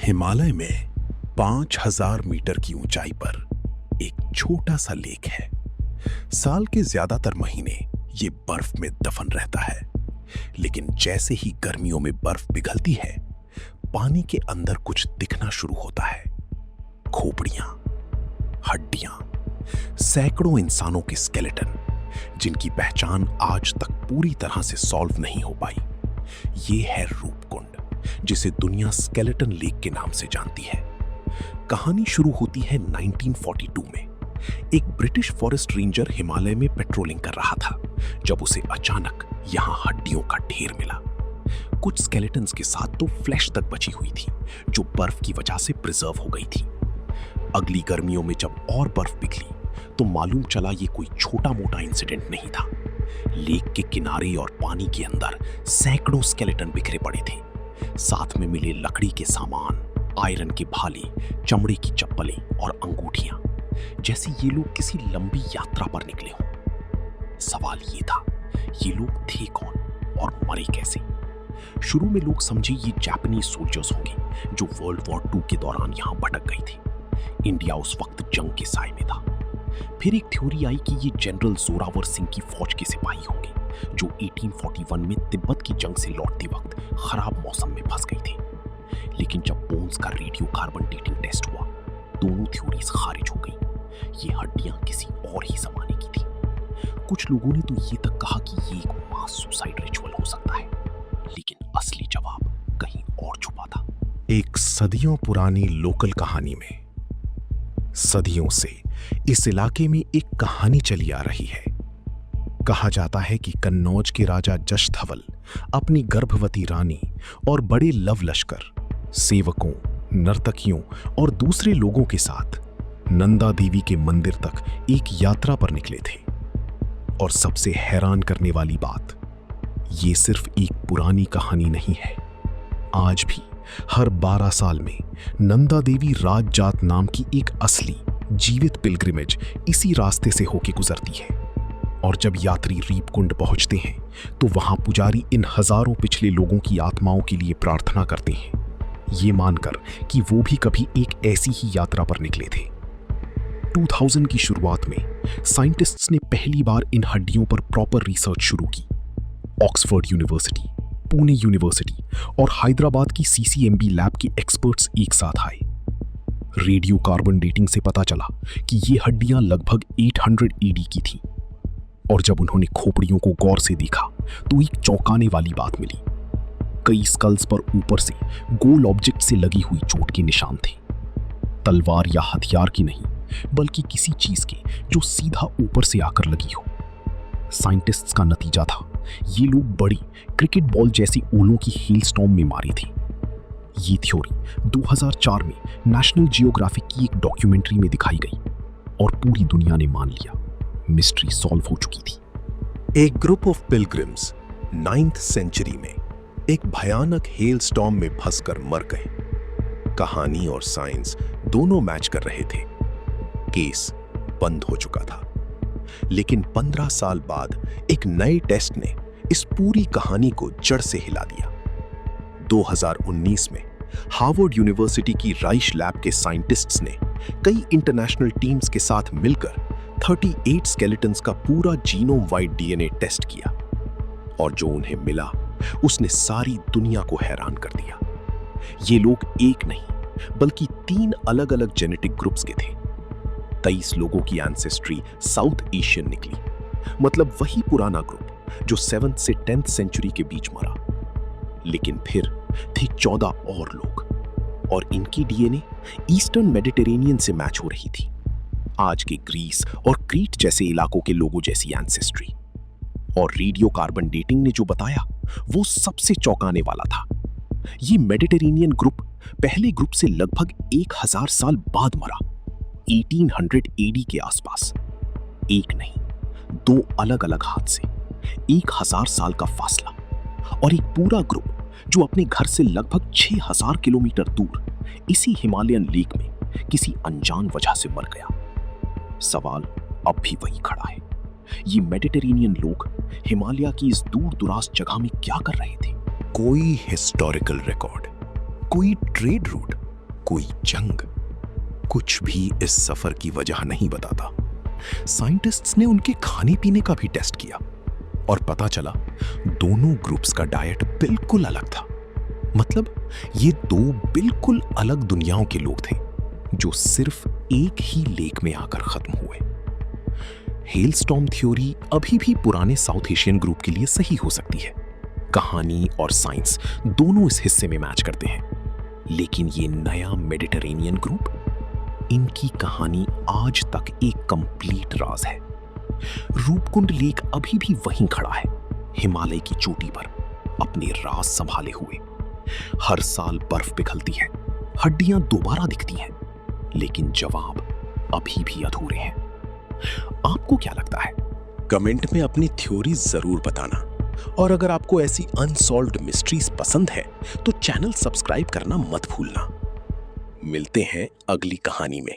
हिमालय में 5000 मीटर की ऊंचाई पर एक छोटा सा लेक है। साल के ज्यादातर महीने ये बर्फ में दफन रहता है, लेकिन जैसे ही गर्मियों में बर्फ पिघलती है, पानी के अंदर कुछ दिखना शुरू होता है। खोपड़ियां, हड्डियां, सैकड़ों इंसानों के स्केलेटन, जिनकी पहचान आज तक पूरी तरह से सॉल्व नहीं हो पाई। ये है रूपकुंड, जिसे दुनिया स्केलेटन लेक के नाम से जानती है। कहानी शुरू होती है 1942 में। एक ब्रिटिश फॉरेस्ट रेंजर हिमालय में पेट्रोलिंग कर रहा था, जब उसे अचानक यहां हड्डियों का ढेर मिला। कुछ स्केलेटन्स के साथ तो फ्लैश तक बची हुई थी, जो बर्फ की वजह से प्रिजर्व हो गई थी। अगली गर्मियों में जब और बर्फ पिघली, तो मालूम चला ये कोई छोटा मोटा इंसिडेंट नहीं था। लेक के किनारे और पानी के अंदर सैकड़ों स्केलेटन बिखरे पड़े थे। साथ में मिले लकड़ी के सामान, आयरन के भाले, चमड़े की चप्पलें और अंगूठियां, जैसे ये लोग किसी लंबी यात्रा पर निकले हों। सवाल ये था, ये लोग थे कौन और मरे कैसे? शुरू में लोग समझे ये जापानीज सोल्जर्स होंगे, जो वर्ल्ड वॉर 2 के दौरान यहां भटक गए थे। इंडिया उस वक्त जंग के साए में था। फिर एक थ्योरी आई कि ये जनरल जोरावर सिंह की फौज के सिपाही होंगे, जो 1841 में तिब्बत की जंग से लौटते वक्त खराब मौसम में फंस गए थे। लेकिन जब बोन्स का रेडियो कार्बन डेटिंग टेस्ट हुआ, दोनों थ्योरीज खारिज हो गई। ये हड्डियां किसी और ही जमाने की थी। कुछ लोगों ने तो ये तक कहा कि ये एक मास सुसाइड रिचुअल हो सकता है, लेकिन असली जवाब कहीं और छुपा था। एक सदियों पुरानी लोकल कहानी में सदियों से इस इलाके में एक कहानी चली आ रही है। कहा जाता है कि कन्नौज के राजा जश धवल अपनी गर्भवती रानी और बड़े लव लश्कर, सेवकों, नर्तकियों और दूसरे लोगों के साथ नंदा देवी के मंदिर तक एक यात्रा पर निकले थे। और सबसे हैरान करने वाली बात, ये सिर्फ एक पुरानी कहानी नहीं है। आज भी हर 12 साल में नंदा देवी राजजात नाम की एक असली जीवित पिलग्रिमेज इसी रास्ते से होके गुजरती है। और जब यात्री रीपकुंड पहुंचते हैं, तो वहां पुजारी इन हजारों पिछले लोगों की आत्माओं के लिए प्रार्थना करते हैं, ये मानकर कि वो भी कभी एक ऐसी ही यात्रा पर निकले थे। 2000 की शुरुआत में साइंटिस्ट्स ने पहली बार इन हड्डियों पर प्रॉपर रिसर्च शुरू की। ऑक्सफोर्ड यूनिवर्सिटी, पुणे यूनिवर्सिटी और हैदराबाद की सीसीएमबी लैब के एक्सपर्ट्स एक साथ आए। रेडियो कार्बन डेटिंग से पता चला कि ये हड्डियां लगभग 800 ईडी की थीं। और जब उन्होंने खोपड़ियों को गौर से देखा, तो एक चौंकाने वाली बात मिली। कई स्कल्स पर ऊपर से गोल ऑब्जेक्ट से लगी हुई चोट के निशान थे। तलवार या हथियार की नहीं, बल्कि किसी चीज के जो सीधा ऊपर से आकर लगी हो। साइंटिस्ट्स का नतीजा था, ये लोग बड़ी क्रिकेट बॉल जैसी ओलों की हेलस्टॉर्म में मारी थी। ये थ्योरी 2004 में नेशनल जियोग्राफिक की एक डॉक्यूमेंट्री में दिखाई गई और पूरी दुनिया ने मान लिया, मिस्ट्री सॉल्व हो चुकी थी। एक group of pilgrims 9th century में एक भयानक हेलस्टॉर्म में फंसकर मर गए। कहानी और साइंस दोनों मैच कर रहे थे। केस बंद हो चुका था। लेकिन 15 साल बाद एक नए टेस्ट ने इस पूरी कहानी को जड़ से हिला दिया। 2019 में हार्वर्ड यूनिवर्सिटी की राइश लैब के साइंटिस्ट्स ने कई इंटरनेशनल टीम्स के साथ मिलकर 38 स्केलेटन्स का पूरा जीनोम वाइड डीएनए टेस्ट किया। और जो उन्हें मिला, उसने सारी दुनिया को हैरान कर दिया। ये लोग एक नहीं, बल्कि 3 अलग अलग जेनेटिक ग्रुप्स के थे। 23 लोगों की एंसेस्ट्री साउथ एशियन निकली, मतलब वही पुराना ग्रुप जो 7th से 10th सेंचुरी के बीच मरा। लेकिन फिर थे 14 और लोग, और इनकी डीएनए ईस्टर्न मेडिटेरेनियन से मैच हो रही थी। आज के ग्रीस और क्रीट जैसे इलाकों के लोगों जैसी एंसेस्ट्री। और रेडियो कार्बन डेटिंग ने जो बताया, वो सबसे चौंकाने वाला था। ये मेडिटेरेनियन ग्रुप पहले ग्रुप से लगभग 1000 साल बाद मरा, 1800 एडी के आसपास। एक नहीं, 2 अलग अलग हादसे, 1000 साल का फासला, और एक पूरा ग्रुप जो अपने घर से लगभग 6000 किलोमीटर दूर इसी हिमालयन लेक में किसी अनजान वजह से मर गया। सवाल अब भी वही खड़ा है, ये मेडिटेरेनियन लोग हिमालय की इस दूर दुराज जगह में क्या कर रहे थे? कोई हिस्टोरिकल रिकॉर्ड, कोई ट्रेड रूट, कोई जंग, कुछ भी इस सफर की वजह नहीं बताता। साइंटिस्ट्स ने उनके खाने पीने का भी टेस्ट किया और पता चला दोनों ग्रुप्स का डाइट बिल्कुल अलग था। मतलब ये दो बिल्कुल अलग दुनियाओं के लोग थे जो सिर्फ एक ही लेक में आकर खत्म हुए। हेलस्टॉर्म थ्योरी अभी भी पुराने साउथ एशियन ग्रुप के लिए सही हो सकती है। कहानी और साइंस दोनों इस हिस्से में मैच करते हैं, लेकिन ये नया मेडिटरेनियन ग्रुप, इनकी कहानी आज तक एक कंप्लीट राज है। रूपकुंड लेक अभी भी वहीं खड़ा है, हिमालय की चोटी पर, अपने राज संभाले हुए। हर साल बर्फ पिघलती है, हड्डियां दोबारा दिखती हैं, लेकिन जवाब अभी भी अधूरे हैं। आपको क्या लगता है? कमेंट में अपनी थ्योरी जरूर बताना, और अगर आपको ऐसी अनसॉल्व्ड मिस्ट्रीज पसंद है तो चैनल सब्सक्राइब करना मत भूलना। मिलते हैं अगली कहानी में।